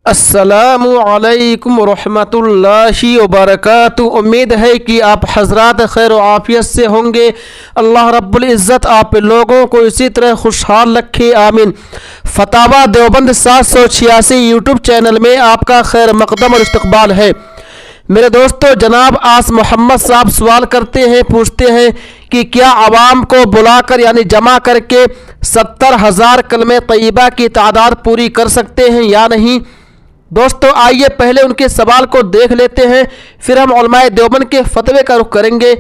السلام علیکم ورحمۃ اللہ وبرکاتہ۔ امید ہے کہ آپ حضرات خیر و عافیت سے ہوں گے۔ اللہ رب العزت آپ لوگوں کو اسی طرح خوشحال رکھے، آمین۔ فتاوی دیوبند 786 یوٹیوب چینل میں آپ کا خیر مقدم اور استقبال ہے۔ میرے دوستو، جناب آس محمد صاحب سوال کرتے ہیں، پوچھتے ہیں کہ کیا عوام کو بلا کر یعنی جمع کر کے 70,000 کلمہ طیبہ کی تعداد پوری کر سکتے ہیں یا نہیں؟ دوستو آئیے پہلے ان کے سوال کو دیکھ لیتے ہیں، پھر ہم علماء دیوبند کے فتوے کا رخ کریں گے۔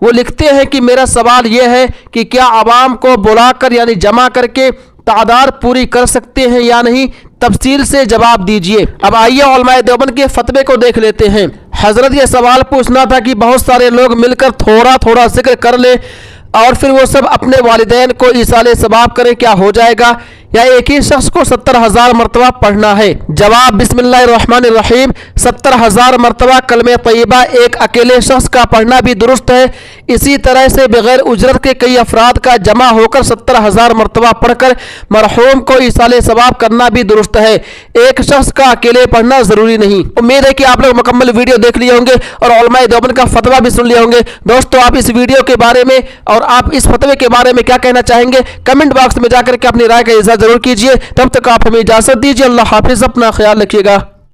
وہ لکھتے ہیں کہ میرا سوال یہ ہے کہ کیا عوام کو بلا کر یعنی جمع کر کے تعداد پوری کر سکتے ہیں یا نہیں؟ تفصیل سے جواب دیجئے۔ اب آئیے علماء دیوبند کے فتوے کو دیکھ لیتے ہیں۔ حضرت یہ سوال پوچھنا تھا کہ بہت سارے لوگ مل کر تھوڑا تھوڑا ذکر کر لیں اور پھر وہ سب اپنے والدین کو ایصال ثواب کریں، کیا ہو جائے گا؟ یا ایک ہی شخص کو 70,000 مرتبہ پڑھنا ہے؟ جواب بسم اللہ الرحمن الرحیم۔ 70,000 مرتبہ کلمہ طیبہ ایک اکیلے شخص کا پڑھنا بھی درست ہے۔ اسی طرح سے بغیر اجرت کے کئی افراد کا جمع ہو کر 70,000 مرتبہ پڑھ کر مرحوم کو ایصال ثواب کرنا بھی درست ہے۔ ایک شخص کا اکیلے پڑھنا ضروری نہیں۔ امید ہے کہ آپ لوگ مکمل ویڈیو دیکھ لیے ہوں گے اور علماء دیوبند کا فتویٰ بھی سن لیے ہوں گے۔ دوستو آپ اس ویڈیو کے بارے میں اور آپ اس فتوے کے بارے میں کیا کہنا چاہیں گے؟ کمنٹ باکس میں جا کر کے اپنی رائے کا اظہار ضرور کیجئے۔ تب تک آپ ہمیں اجازت دیجیے۔ اللہ حافظ، اپنا خیال رکھیے گا۔